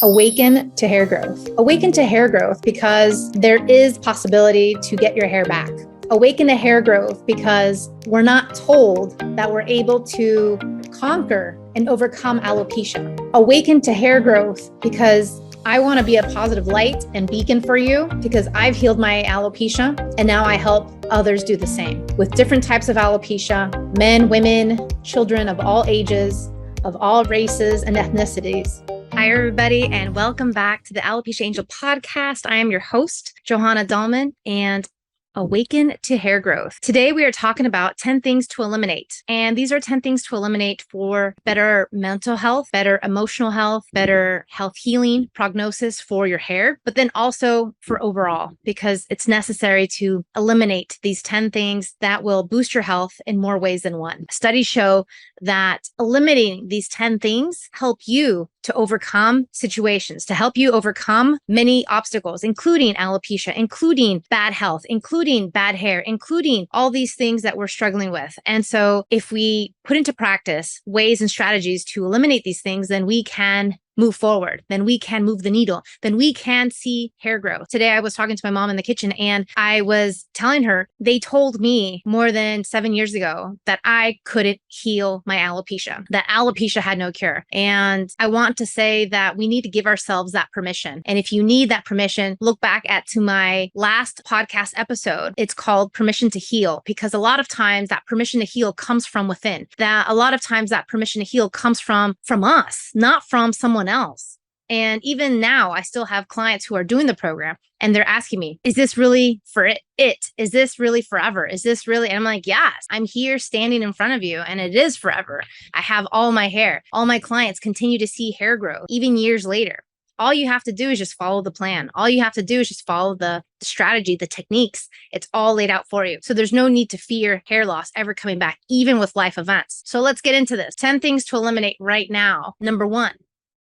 Awaken to hair growth. Awaken to hair growth because there is possibility to get your hair back. Awaken to hair growth because we're not told that we're able to conquer and overcome alopecia. Awaken to hair growth because I want to be a positive light and beacon for you because I've healed my alopecia and now I help others do the same with different types of alopecia, men, women, children of all ages, of all races and ethnicities. Hi, everybody, and welcome back to the Alopecia Angel podcast. I am your host, Johanna Dahlman, and Awaken to Hair Growth. Today, we are talking about 10 things to eliminate. And these are 10 things to eliminate for better mental health, better emotional health, better health healing, prognosis for your hair, but then also for overall, because it's necessary to eliminate these 10 things that will boost your health in more ways than one. Studies show that eliminating these 10 things help you to overcome situations, to help you overcome many obstacles, including alopecia, including bad health, including bad hair, including all these things that we're struggling with. And so if we put into practice ways and strategies to eliminate these things, then we can move forward, then we can move the needle, then we can see hair growth. Today, I was talking to my mom in the kitchen and I was telling her, they told me more than 7 years ago that I couldn't heal my alopecia, that alopecia had no cure. And I want to say that we need to give ourselves that permission. And if you need that permission, look back to my last podcast episode. It's called Permission to Heal, because a lot of times that permission to heal comes from within. That a lot of times that permission to heal comes from us, not from someone else. And even now, I still have clients who are doing the program and they're asking me, is this really for it? Is this really forever? Is this really? And I'm like, yes, I'm here standing in front of you and it is forever. I have all my hair. All my clients continue to see hair grow, even years later. All you have to do is just follow the plan. All you have to do is just follow the strategy, the techniques. It's all laid out for you. So there's no need to fear hair loss ever coming back, even with life events. So let's get into this. 10 things to eliminate right now. Number 1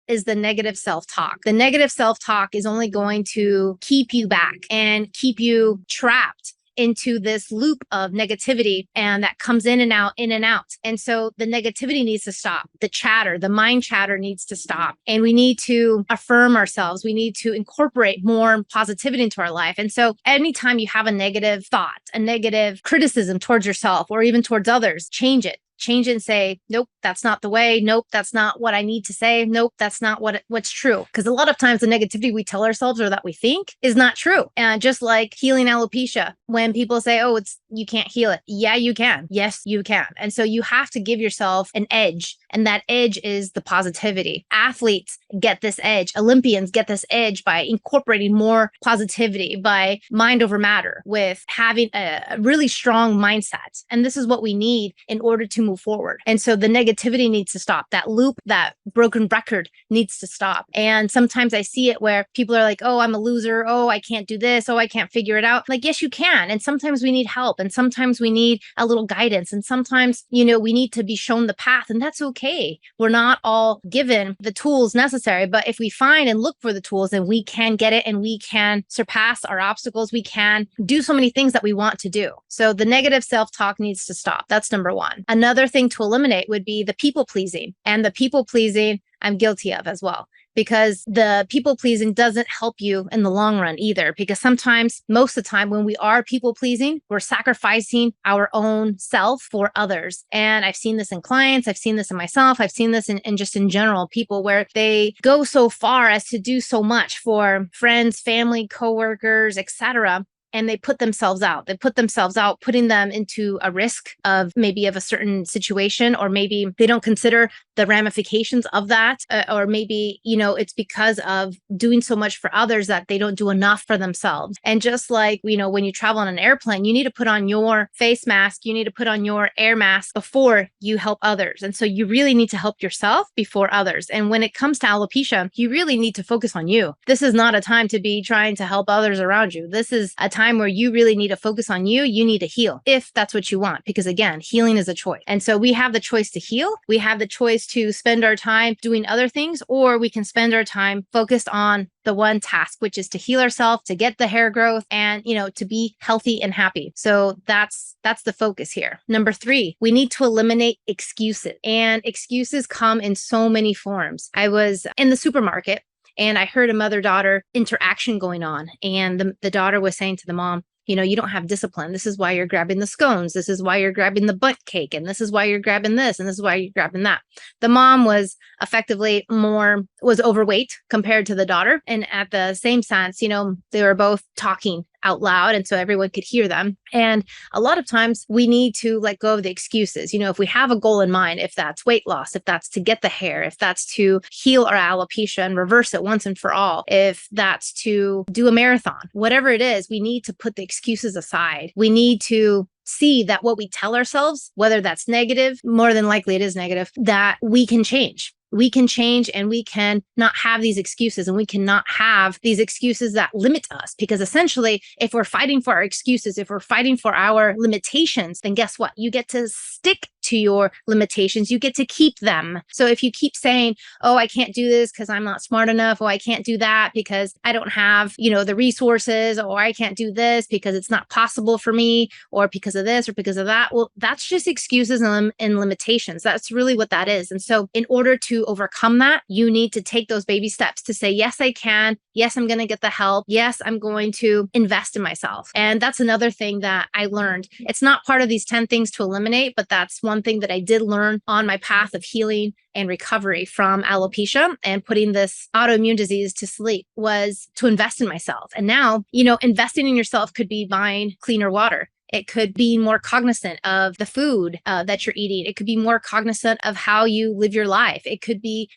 is the negative self-talk. The negative self-talk is only going to keep you back and keep you trapped into this loop of negativity, and that comes in and out, in and out. And so the negativity needs to stop. The chatter, the mind chatter needs to stop. And we need to affirm ourselves. We need to incorporate more positivity into our life. And so anytime you have a negative thought, a negative criticism towards yourself or even towards others, change it. Change it and say, nope, that's not the way. Nope, that's not what I need to say. Nope, that's not what's true. Because a lot of times the negativity we tell ourselves or that we think is not true. And just like healing alopecia, when people say, oh, you can't heal it. Yeah, you can. Yes, you can. And so you have to give yourself an edge. And that edge is the positivity. Athletes get this edge. Olympians get this edge by incorporating more positivity, by mind over matter, with having a really strong mindset. And this is what we need in order to move forward. And so the negativity needs to stop. That loop, that broken record needs to stop. And sometimes I see it where people are like, oh, I'm a loser. Oh, I can't do this. Oh, I can't figure it out. Like, yes, you can. And sometimes we need help. And sometimes we need a little guidance. And sometimes, we need to be shown the path. And that's okay. We're not all given the tools necessary. But if we find and look for the tools, then we can get it and we can surpass our obstacles. We can do so many things that we want to do. So the negative self-talk needs to stop. That's number 1. Another thing to eliminate would be the people pleasing. And the people pleasing, I'm guilty of as well, because the people pleasing doesn't help you in the long run either. Because sometimes, most of the time, when we are people pleasing, we're sacrificing our own self for others. And I've seen this in clients. I've seen this in myself. I've seen this in just in general, people where they go so far as to do so much for friends, family, coworkers, etc. And they put themselves out. They put themselves out, putting them into a risk of maybe of a certain situation, or maybe they don't consider the ramifications of that. Or maybe, it's because of doing so much for others that they don't do enough for themselves. And just like, when you travel on an airplane, you need to put on your face mask, you need to put on your air mask before you help others. And so you really need to help yourself before others. And when it comes to alopecia, you really need to focus on you. This is not a time to be trying to help others around you. This is a time where you really need to focus on you. You need to heal if that's what you want, because again, healing is a choice. And so we have the choice to heal. We have the choice to spend our time doing other things, or we can spend our time focused on the one task, which is to heal ourselves, to get the hair growth, and, to be healthy and happy. So that's the focus here. Number 3, we need to eliminate excuses, and excuses come in so many forms. I was in the supermarket And I heard a mother-daughter interaction going on. And the daughter was saying to the mom, you don't have discipline. This is why you're grabbing the scones. This is why you're grabbing the butt cake. And this is why you're grabbing this. And this is why you're grabbing that. The mom was effectively was overweight compared to the daughter. And at the same sense, they were both talking out loud. And so everyone could hear them. And a lot of times we need to let go of the excuses. If we have a goal in mind, if that's weight loss, if that's to get the hair, if that's to heal our alopecia and reverse it once and for all, if that's to do a marathon, whatever it is, we need to put the excuses aside. We need to see that what we tell ourselves, whether that's negative, more than likely it is negative, that we can change. We can change and we can not have these excuses, and we cannot have these excuses that limit us, because essentially, if we're fighting for our excuses, if we're fighting for our limitations, then guess what? You get to stick to your limitations. You get to keep them. So if you keep saying, oh, I can't do this because I'm not smart enough. Oh, I can't do that because I don't have, the resources, or I can't do this because it's not possible for me, or because of this or because of that. Well, that's just excuses and limitations. That's really what that is. And so in order to overcome that, you need to take those baby steps to say, yes, I can. Yes, I'm going to get the help. Yes, I'm going to invest in myself. And that's another thing that I learned. It's not part of these 10 things to eliminate, but that's one thing that I did learn on my path of healing and recovery from alopecia and putting this autoimmune disease to sleep, was to invest in myself. And now, investing in yourself could be buying cleaner water. It could be more cognizant of the food that you're eating. It could be more cognizant of how you live your life. It could be,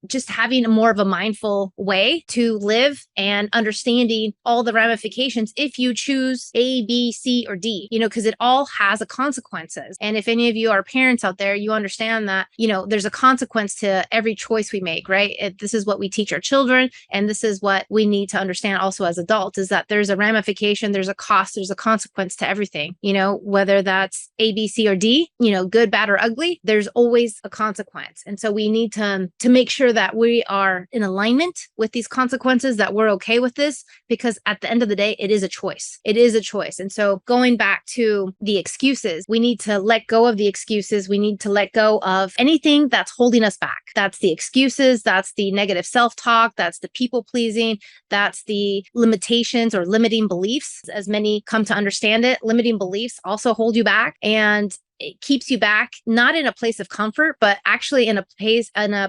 just having more of a mindful way to live and understanding all the ramifications if you choose A, B, C, or D, because it all has a consequences. And if any of you are parents out there, you understand that, there's a consequence to every choice we make, right? This is what we teach our children. And this is what we need to understand also as adults, is that there's a ramification, there's a cost, there's a consequence to everything. Whether that's A, B, C, or D, good, bad, or ugly, there's always a consequence. And so we need to make sure that we are in alignment with these consequences, that we're okay with this, because at the end of the day, it is a choice. It is a choice. And so going back to the excuses, we need to let go of the excuses. We need to let go of anything that's holding us back. That's the excuses. That's the negative self-talk. That's the people pleasing. That's the limitations or limiting beliefs, as many come to understand it. Limiting beliefs also hold you back, and it keeps you back, not in a place of comfort, but actually in a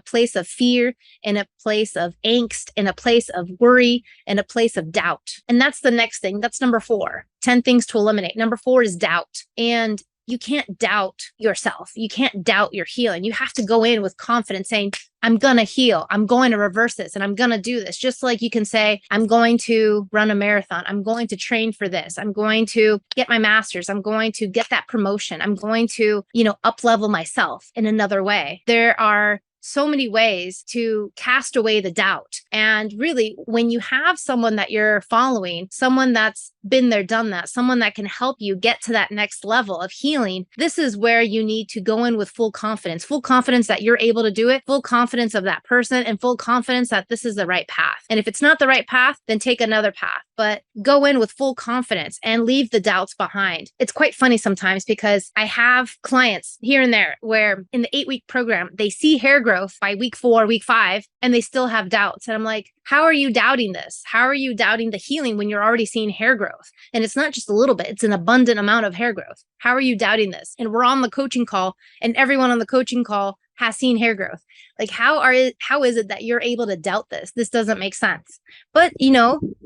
place of fear, in a place of angst, in a place of worry, in a place of doubt. And that's the next thing. That's number 4, 10 things to eliminate. Number 4 is doubt. And you can't doubt yourself. You can't doubt your healing. You have to go in with confidence saying, I'm going to heal. I'm going to reverse this, and I'm going to do this. Just like you can say, I'm going to run a marathon. I'm going to train for this. I'm going to get my master's. I'm going to get that promotion. I'm going to, up level myself in another way. There are so many ways to cast away the doubt. And really, when you have someone that you're following, someone that's been there, done that, someone that can help you get to that next level of healing, this is where you need to go in with full confidence that you're able to do it, full confidence of that person, and full confidence that this is the right path. And if it's not the right path, then take another path, but go in with full confidence and leave the doubts behind. It's quite funny sometimes, because I have clients here and there where in the 8-week program, they see hair growth by week 4, week 5, and they still have doubts. And I'm like, how are you doubting this? How are you doubting the healing when you're already seeing hair growth? And it's not just a little bit, it's an abundant amount of hair growth. How are you doubting this? And we're on the coaching call, and everyone on the coaching call has seen hair growth. Like, how is it that you're able to doubt this? This doesn't make sense. But,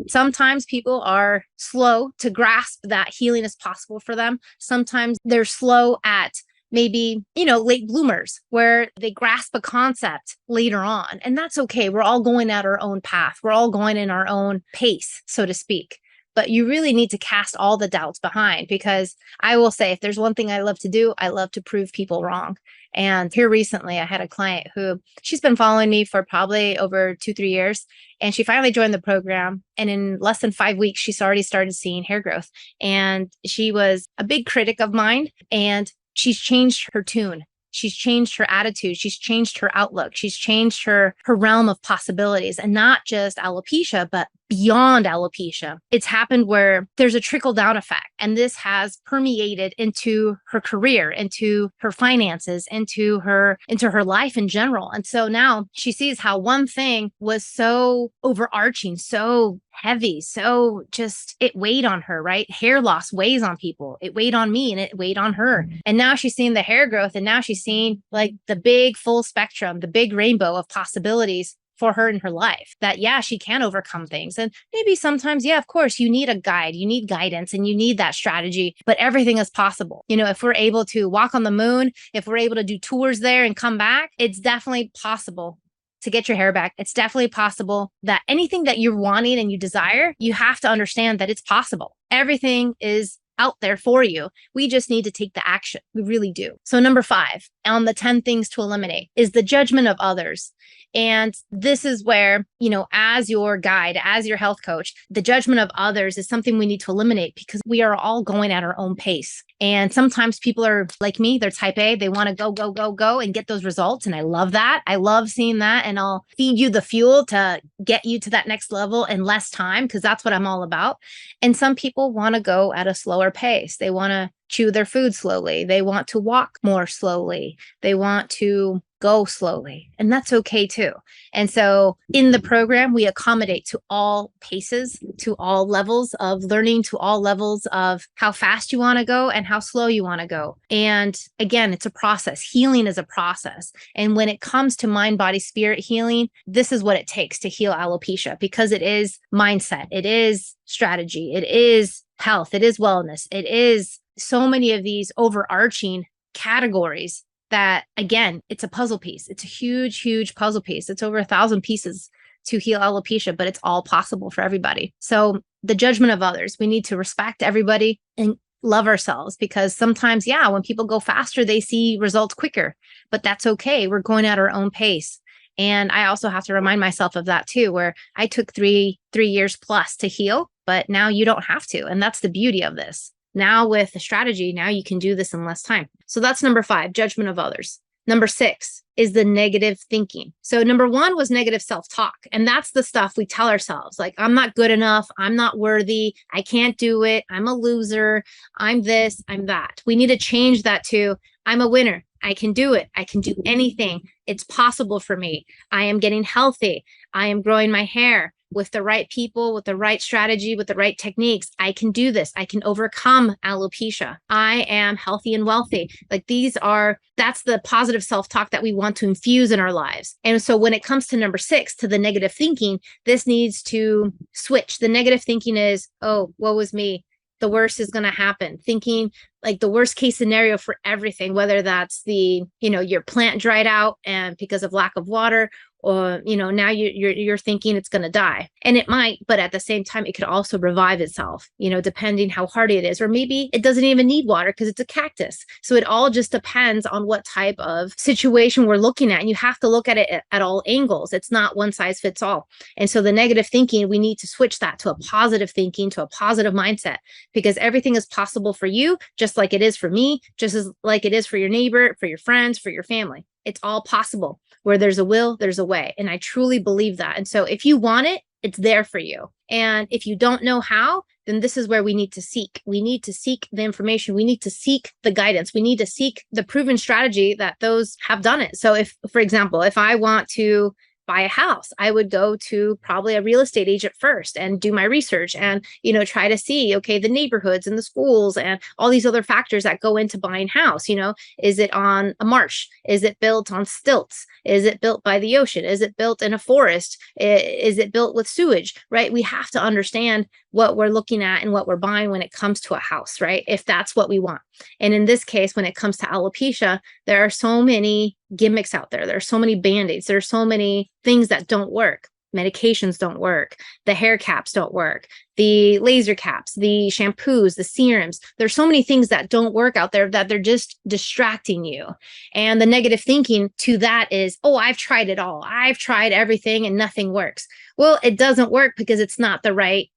sometimes people are slow to grasp that healing is possible for them. Sometimes they're slow at maybe, late bloomers, where they grasp a concept later on. And that's okay. We're all going at our own path. We're all going in our own pace, so to speak. But you really need to cast all the doubts behind, because I will say, if there's one thing I love to do, I love to prove people wrong. And here recently, I had a client who, she's been following me for probably over 2-3 years. And she finally joined the program. And in less than 5 weeks, she's already started seeing hair growth. And she was a big critic of mine. And she's changed her tune. She's changed her attitude. She's changed her outlook. She's changed her realm of possibilities, and not just alopecia, but beyond alopecia. It's happened where there's a trickle down effect, and this has permeated into her career, into her finances, into her life in general. And so now she sees how one thing was so overarching, so heavy, so just it weighed on her, right? Hair loss weighs on people. It weighed on me and it weighed on her. And now she's seeing the hair growth, and now she's seeing like the big full spectrum, the big rainbow of possibilities for her in her life, that yeah, she can overcome things. And maybe sometimes, yeah, of course, you need a guide, you need guidance, and you need that strategy, but everything is possible. You know, if we're able to walk on the moon, if we're able to do tours there and come back, it's definitely possible to get your hair back. It's definitely possible that anything that you're wanting and you desire, you have to understand that it's possible. Everything is out there for you. We just need to take the action. We really do. So number 5 on the 10 things to eliminate is the judgment of others. And this is where, you know, as your guide, as your health coach, the judgment of others is something we need to eliminate because we are all going at our own pace. And sometimes people are like me, they're type A, they want to go, go, go, go and get those results. And I love that. I love seeing that. And I'll feed you the fuel to get you to that next level in less time, because that's what I'm all about. And some people want to go at a slower pace. They want to chew their food slowly. They want to walk more slowly. They want to go slowly, and that's okay too. And so in the program, we accommodate to all paces, to all levels of learning, to all levels of how fast you want to go and how slow you want to go. And again, it's a process. Healing is a process. And when it comes to mind, body, spirit healing, this is what it takes to heal alopecia, because it is mindset, it is strategy, it is health, it is wellness, it is so many of these overarching categories that, again, it's a puzzle piece. It's a huge, huge puzzle piece. It's over 1,000 pieces to heal alopecia, but it's all possible for everybody. So the judgment of others, we need to respect everybody and love ourselves, because sometimes, yeah, when people go faster, they see results quicker, but that's okay. We're going at our own pace. And I also have to remind myself of that too, where I took three years plus to heal, but now you don't have to. And that's the beauty of this. Now with the strategy, now you can do this in less time. So that's number 5, judgment of others. Number 6 is the negative thinking. So number 1 was negative self-talk. And that's the stuff we tell ourselves, like, I'm not good enough. I'm not worthy. I can't do it. I'm a loser. I'm this, I'm that. We need to change that to, I'm a winner. I can do it. I can do anything. It's possible for me. I am getting healthy. I am growing my hair with the right people, with the right strategy, with the right techniques. I can do this. I can overcome alopecia. I am healthy and wealthy. Like that's the positive self-talk that we want to infuse in our lives. And so when it comes to number 6, to the negative thinking, this needs to switch. The negative thinking is, oh, woe is me. The worst is going to happen. Thinking like the worst case scenario for everything, whether that's your plant dried out and because of lack of water, or, now you're thinking it's going to die, and it might, but at the same time, it could also revive itself, depending how hardy it is, or maybe it doesn't even need water because it's a cactus. So it all just depends on what type of situation we're looking at. And you have to look at it at all angles. It's not one size fits all. And so the negative thinking, we need to switch that to a positive thinking, to a positive mindset, because everything is possible for you, just like it is for me, just as like it is for your neighbor, for your friends, for your family. It's all possible. Where there's a will, there's a way. And I truly believe that. And so if you want it, it's there for you. And if you don't know how, then this is where we need to seek. We need to seek the information. We need to seek the guidance. We need to seek the proven strategy that those have done it. So if, for example, if I want to buy a house, I would go to probably a real estate agent first and do my research and, try to see, okay, the neighborhoods and the schools and all these other factors that go into buying a house. Is it on a marsh? Is it built on stilts? Is it built by the ocean? Is it built in a forest? Is it built with sewage, right? We have to understand what we're looking at and what we're buying when it comes to a house, right? If that's what we want. And in this case, when it comes to alopecia, there are so many gimmicks out there. There are so many band-aids. There are so many things that don't work. Medications don't work. The hair caps don't work. The laser caps, the shampoos, the serums. There's so many things that don't work out there that they're just distracting you. And the negative thinking to that is, oh, I've tried it all. I've tried everything and nothing works. Well, it doesn't work because it's not the right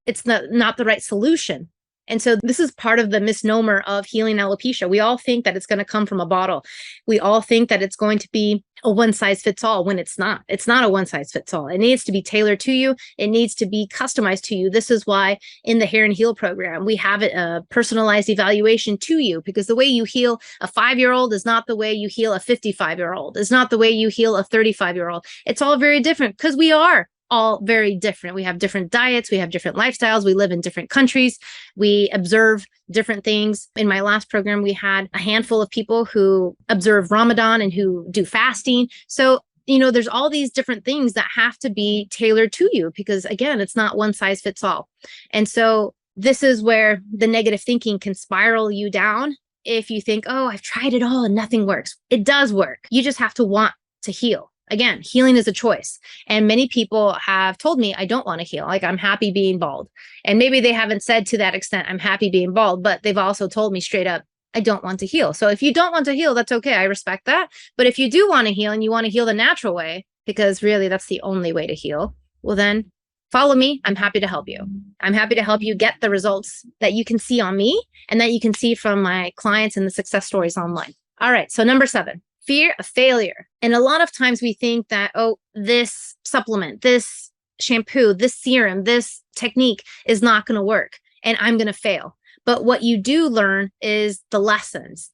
solution. And so this is part of the misnomer of healing alopecia. We all think that it's going to come from a bottle. We all think that it's going to be a one size fits all when it's not. It's not a one size fits all. It needs to be tailored to you. It needs to be customized to you. This is why in the Hair and Heal program, we have a personalized evaluation to you, because the way you heal a 5-year-old is not the way you heal a 55-year-old. It's not the way you heal a 35-year-old. It's all very different because we are all very different. We have different diets, we have different lifestyles, we live in different countries, we observe different things. In my last program, we had a handful of people who observe Ramadan and who do fasting. So, there's all these different things that have to be tailored to you because, again, it's not one size fits all. And so this is where the negative thinking can spiral you down if you think, oh, I've tried it all and nothing works. It does work. You just have to want to heal. Again, healing is a choice. And many people have told me, I don't want to heal. Like, I'm happy being bald. And maybe they haven't said to that extent, I'm happy being bald, but they've also told me straight up, I don't want to heal. So if you don't want to heal, that's okay. I respect that. But if you do want to heal and you want to heal the natural way, because really that's the only way to heal, well, then follow me. I'm happy to help you. I'm happy to help you get the results that you can see on me and that you can see from my clients and the success stories online. All right. So number 7. Fear of failure. And a lot of times we think that, oh, this supplement, this shampoo, this serum, this technique is not going to work and I'm going to fail. But what you do learn is the lessons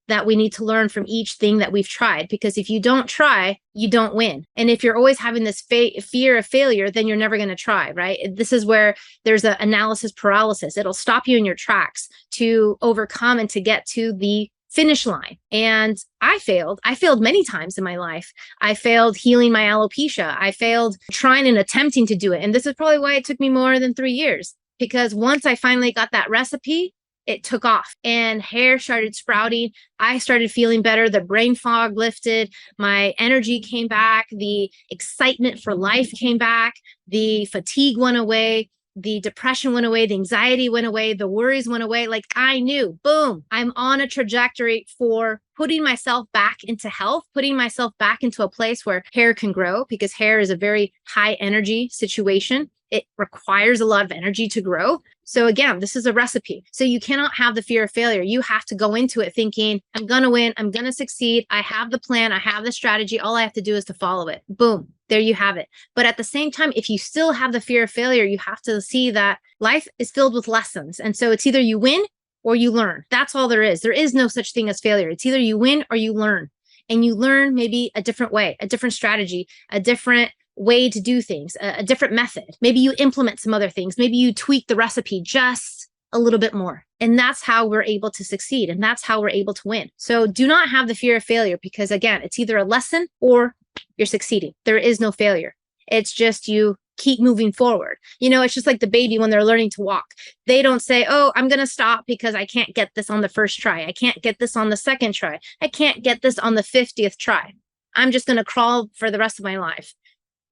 that we need to learn from each thing that we've tried. Because if you don't try, you don't win. And if you're always having this fear of failure, then you're never going to try, right? This is where there's an analysis paralysis. It'll stop you in your tracks to overcome and to get to the finish line. And I failed many times in my life. I failed healing my alopecia. I failed trying and attempting to do it. And this is probably why it took me more than 3 years, because once I finally got that recipe, it took off and hair started sprouting. I started feeling better. The brain fog lifted. My energy came back. The excitement for life came back. The fatigue went away. The depression went away, the anxiety went away, the worries went away. Like, I knew, boom, I'm on a trajectory for putting myself back into health, putting myself back into a place where hair can grow, because hair is a very high energy situation. It requires a lot of energy to grow. So again, this is a recipe. So you cannot have the fear of failure. You have to go into it thinking, I'm going to win. I'm going to succeed. I have the plan. I have the strategy. All I have to do is to follow it. Boom. There you have it. But at the same time, if you still have the fear of failure, you have to see that life is filled with lessons. And so it's either you win or you learn. That's all there is. There is no such thing as failure. It's either you win or you learn. And you learn maybe a different way, a different strategy, a different way to do things, a different method. Maybe you implement some other things. Maybe you tweak the recipe just a little bit more. And that's how we're able to succeed. And that's how we're able to win. So do not have the fear of failure, because again, it's either a lesson or you're succeeding. There is no failure. It's just you keep moving forward. It's just like the baby when they're learning to walk. They don't say, oh, I'm going to stop because I can't get this on the first try. I can't get this on the second try. I can't get this on the 50th try. I'm just going to crawl for the rest of my life.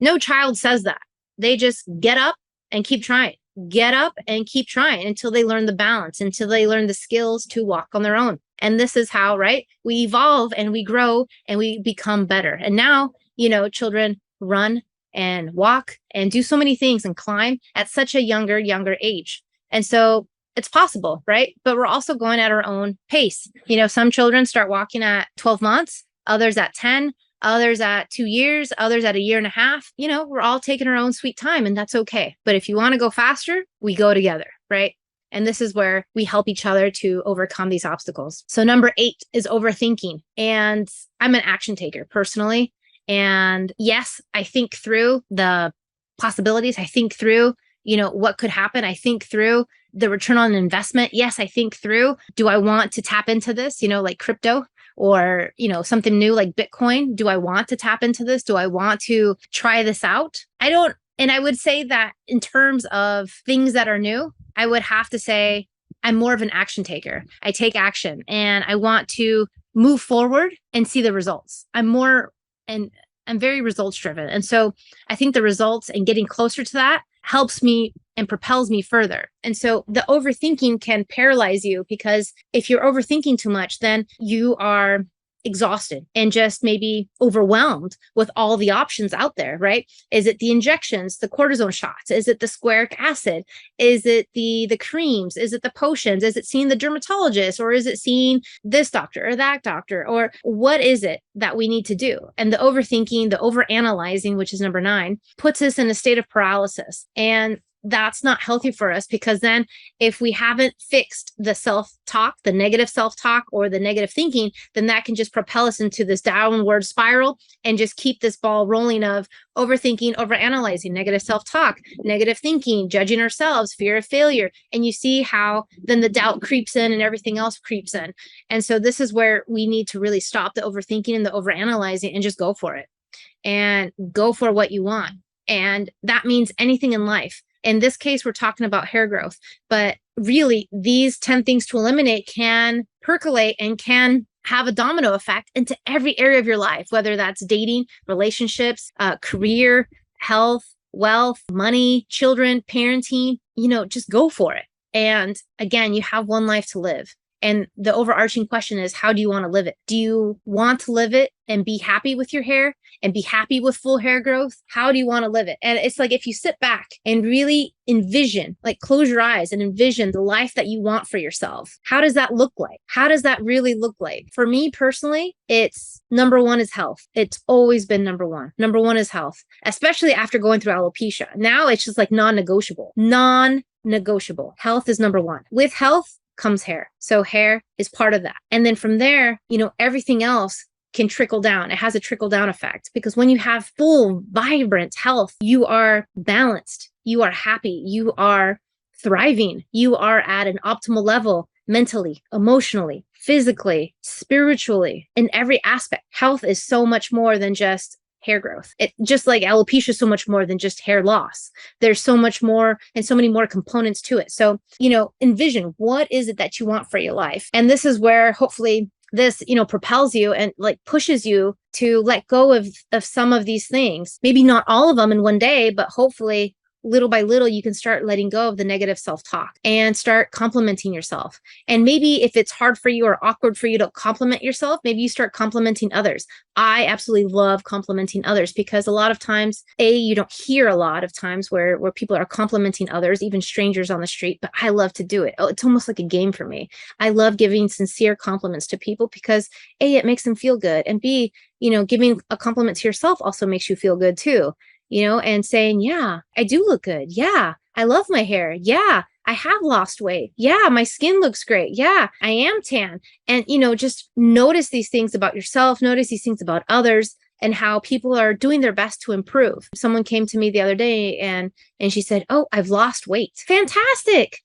No child says that. They just get up and keep trying. Get up and keep trying until they learn the balance, until they learn the skills to walk on their own. And this is how, right, we evolve and we grow and we become better. And now, children run and walk and do so many things and climb at such a younger age. And so it's possible, right? But we're also going at our own pace. Some children start walking at 12 months, others at 10, others at 2 years, others at 1.5 years. We're all taking our own sweet time, and that's okay. But if you want to go faster, we go together, right? And this is where we help each other to overcome these obstacles. So number 8 is overthinking. And I'm an action taker personally. And yes, I think through the possibilities. I think through, what could happen. I think through the return on investment. Yes, I think through, do I want to tap into this, like crypto? Or, something new like Bitcoin. Do I want to tap into this? Do I want to try this out? I don't. And I would say that in terms of things that are new, I would have to say I'm more of an action taker. I take action and I want to move forward and see the results. I'm very results driven. And so I think the results and getting closer to that helps me and propels me further. And so the overthinking can paralyze you, because if you're overthinking too much, then you are exhausted and just maybe overwhelmed with all the options out there, right? Is it the injections, the cortisone shots? Is it the squaric acid? Is it the creams? Is it the potions? Is it seeing the dermatologist, or is it seeing this doctor or that doctor? Or what is it that we need to do? And the overthinking, the overanalyzing, which is number 9, puts us in a state of paralysis. And that's not healthy for us, because then if we haven't fixed the self-talk, the negative self-talk or the negative thinking, then that can just propel us into this downward spiral and just keep this ball rolling of overthinking, overanalyzing, negative self-talk, negative thinking, judging ourselves, fear of failure. And you see how then the doubt creeps in and everything else creeps in. And so this is where we need to really stop the overthinking and the overanalyzing and just go for it and go for what you want. And that means anything in life. In this case, we're talking about hair growth, but really these 10 things to eliminate can percolate and can have a domino effect into every area of your life, whether that's dating, relationships, career, health, wealth, money, children, parenting, just go for it. And again, you have one life to live. And the overarching question is, how do you want to live it? Do you want to live it and be happy with your hair and be happy with full hair growth? How do you want to live it? And it's like, if you sit back and really envision, like close your eyes and envision the life that you want for yourself, how does that look like? How does that really look like? For me personally, it's number 1 is health. It's always been number 1. Number 1 is health, especially after going through alopecia. Now it's just like non-negotiable. Non-negotiable. Health is number 1. With health comes hair. So hair is part of that. And then from there, everything else can trickle down. It has a trickle down effect, because when you have full, vibrant health, you are balanced, you are happy, you are thriving, you are at an optimal level mentally, emotionally, physically, spiritually, in every aspect. Health is so much more than just hair growth. It just like alopecia is so much more than just hair loss. There's so much more and so many more components to it. So, envision, what is it that you want for your life? And this is where hopefully this, propels you and like pushes you to let go of some of these things. Maybe not all of them in one day, but hopefully little by little, you can start letting go of the negative self-talk and start complimenting yourself. And maybe if it's hard for you or awkward for you to compliment yourself, maybe you start complimenting others. I absolutely love complimenting others, because a lot of times, you don't hear a lot of times where people are complimenting others, even strangers on the street, but I love to do it. Oh, it's almost like a game for me. I love giving sincere compliments to people because A, it makes them feel good, and B, giving a compliment to yourself also makes you feel good too. And saying, yeah, I do look good. Yeah, I love my hair. Yeah, I have lost weight. Yeah, my skin looks great. Yeah, I am tan. And, just notice these things about yourself, notice these things about others, and how people are doing their best to improve. Someone came to me the other day and she said, oh, I've lost weight. Fantastic.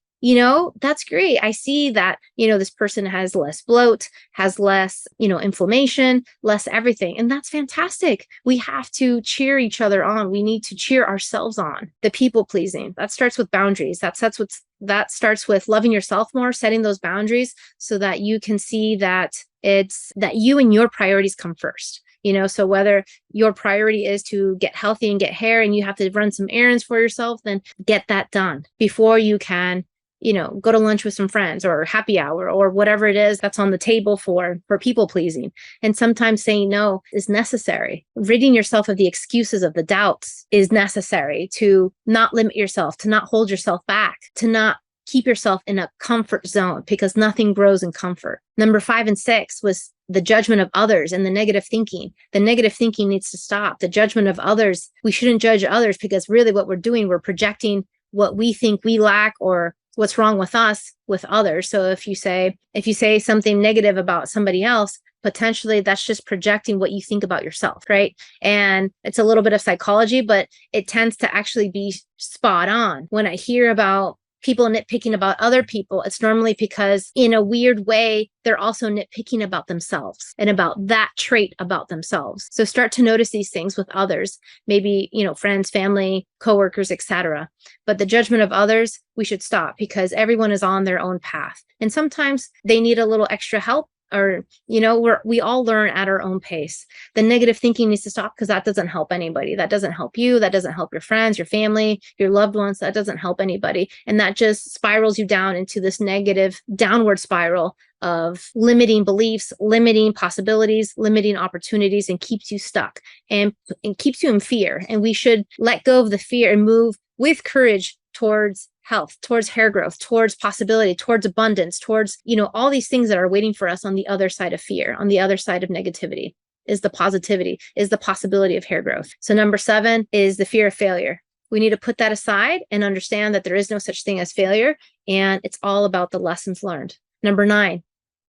That's great. I see that, this person has less bloat, has less, inflammation, less everything. And that's fantastic. We have to cheer each other on. We need to cheer ourselves on. The people pleasing, that starts with boundaries. That starts with loving yourself more, setting those boundaries so that you can see that it's that you and your priorities come first. So whether your priority is to get healthy and get hair and you have to run some errands for yourself, then get that done before you can go to lunch with some friends or happy hour or whatever it is that's on the table for people pleasing. And sometimes saying no is necessary. Ridding yourself of the excuses, of the doubts, is necessary to not limit yourself, to not hold yourself back, to not keep yourself in a comfort zone, because nothing grows in comfort. Number 5 and 6 was the judgment of others and the negative thinking. The negative thinking needs to stop. The judgment of others, we shouldn't judge others, because really what we're doing, we're projecting what we think we lack or what's wrong with us with others. So if you say something negative about somebody else, potentially that's just projecting what you think about yourself, right? And it's a little bit of psychology, but it tends to actually be spot on. When I hear about people nitpicking about other people, it's normally because in a weird way, they're also nitpicking about themselves and about that trait about themselves. So start to notice these things with others, maybe, friends, family, coworkers, etc. But the judgment of others, we should stop, because everyone is on their own path. And sometimes they need a little extra help or, we all learn at our own pace. The negative thinking needs to stop because that doesn't help anybody. That doesn't help you. That doesn't help your friends, your family, your loved ones. That doesn't help anybody. And that just spirals you down into this negative downward spiral of limiting beliefs, limiting possibilities, limiting opportunities, and keeps you stuck and keeps you in fear. And we should let go of the fear and move with courage towards health, towards hair growth, towards possibility, towards abundance, towards, all these things that are waiting for us on the other side of fear, on the other side of negativity is the positivity, is the possibility of hair growth. So number 7 is the fear of failure. We need to put that aside and understand that there is no such thing as failure. And it's all about the lessons learned. Number 9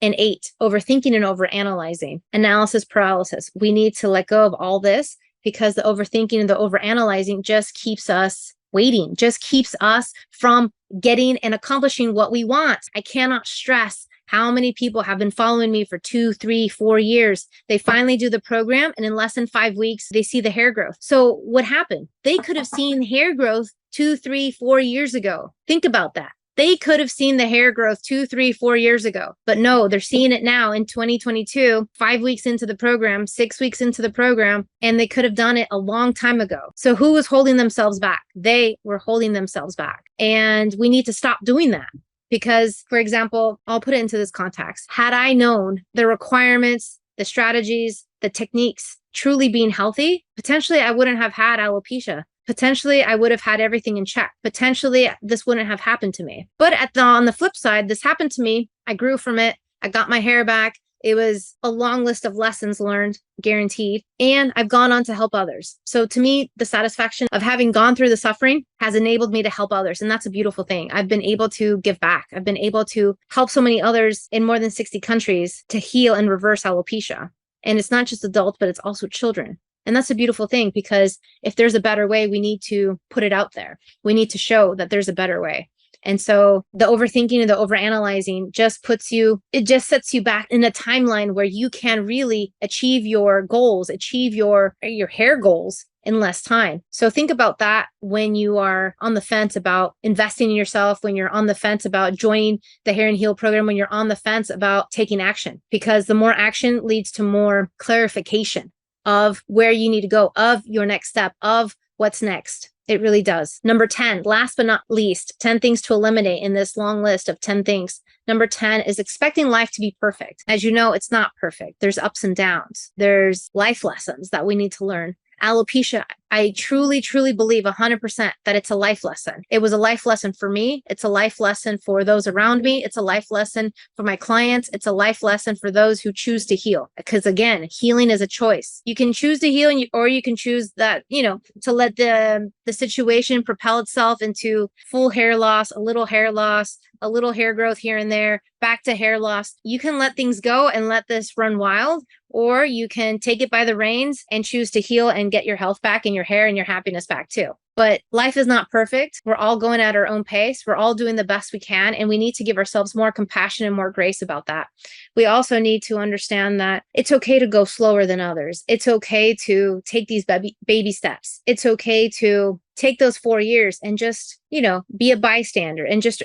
and 8, overthinking and overanalyzing, analysis paralysis. We need to let go of all this because the overthinking and the overanalyzing just keeps us waiting, just keeps us from getting and accomplishing what we want. I cannot stress how many people have been following me for 2, 3, 4 years. They finally do the program, and in less than 5 weeks, they see the hair growth. So what happened? They could have seen hair growth 2, 3, 4 years ago. Think about that. They could have seen the hair growth 2, 3, 4 years ago, but no, they're seeing it now in 2022, 5 weeks into the program, 6 weeks into the program, and they could have done it a long time ago. So who was holding themselves back? They were holding themselves back. And we need to stop doing that. Because, for example, I'll put it into this context. Had I known the requirements, the strategies, the techniques, truly being healthy, potentially I wouldn't have had alopecia. Potentially, I would have had everything in check. Potentially, this wouldn't have happened to me. But on the flip side, this happened to me. I grew from it. I got my hair back. It was a long list of lessons learned, guaranteed. And I've gone on to help others. So to me, the satisfaction of having gone through the suffering has enabled me to help others. And that's a beautiful thing. I've been able to give back. I've been able to help so many others in more than 60 countries to heal and reverse alopecia. And it's not just adults, but it's also children. And that's a beautiful thing because if there's a better way, we need to put it out there. We need to show that there's a better way. And so the overthinking and the overanalyzing just sets you back in a timeline where you can really achieve your goals, achieve your hair goals in less time. So think about that when you are on the fence about investing in yourself, when you're on the fence about joining the Hair and Heal program, when you're on the fence about taking action, because the more action leads to more clarification of where you need to go, of your next step, of what's next. It really does. Number 10, last but not least, 10 things to eliminate in this long list of 10 things. Number 10 is expecting life to be perfect. As you know, it's not perfect. There's ups and downs. There's life lessons that we need to learn. Alopecia, I truly, truly believe 100% that it's a life lesson. It was a life lesson for me. It's a life lesson for those around me. It's a life lesson for my clients. It's a life lesson for those who choose to heal. Because again, healing is a choice. You can choose to heal or you can choose that, to let the situation propel itself into full hair loss, a little hair growth here and there, back to hair loss. You can let things go and let this run wild, or you can take it by the reins and choose to heal and get your health back and your hair and your happiness back too. But life is not perfect. We're all going at our own pace. We're all doing the best we can. And we need to give ourselves more compassion and more grace about that. We also need to understand that it's okay to go slower than others. It's okay to take these baby steps. It's okay to take those 4 years and just, be a bystander and just,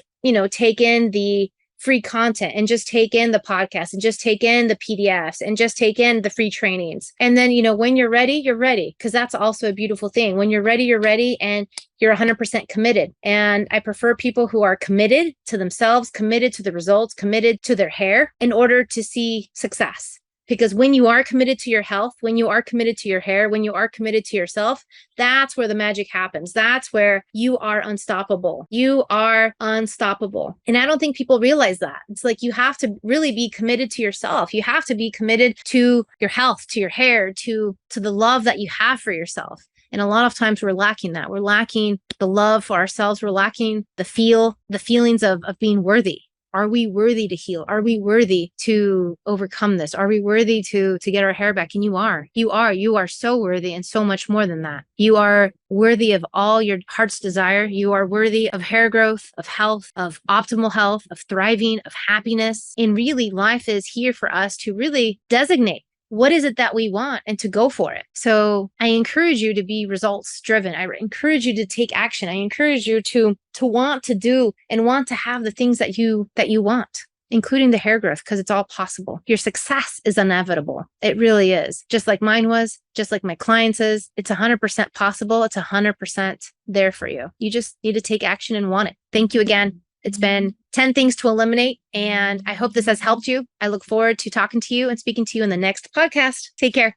take in the free content and just take in the podcast and just take in the PDFs and just take in the free trainings. And then, when you're ready, you're ready. Because that's also a beautiful thing. When you're ready and you're 100% committed. And I prefer people who are committed to themselves, committed to the results, committed to their hair in order to see success. Because when you are committed to your health, when you are committed to your hair, when you are committed to yourself, that's where the magic happens. That's where you are unstoppable. You are unstoppable. And I don't think people realize that. It's like you have to really be committed to yourself. You have to be committed to your health, to your hair, to the love that you have for yourself. And a lot of times we're lacking that. We're lacking the love for ourselves. We're lacking the feelings of being worthy. Are we worthy to heal? Are we worthy to overcome this? Are we worthy to get our hair back? And you are so worthy and so much more than that. You are worthy of all your heart's desire. You are worthy of hair growth, of health, of optimal health, of thriving, of happiness. And really, life is here for us to really designate what is it that we want and to go for it. So I encourage you to be results driven. I encourage you to take action. I encourage you to want to do and want to have the things that you want. including the hair growth, because it's all possible. Your success is inevitable. It really is. Just like mine was, just like my clients is, it's 100% possible. It's 100% there for you. You just need to take action and want it. Thank you again. It's been 10 things to eliminate, and I hope this has helped you. I look forward to talking to you and speaking to you in the next podcast. Take care.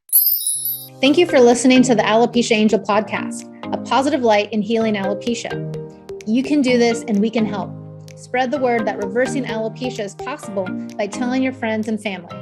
Thank you for listening to the Alopecia Angel podcast, a positive light in healing alopecia. You can do this and we can help. Spread the word that reversing alopecia is possible by telling your friends and family.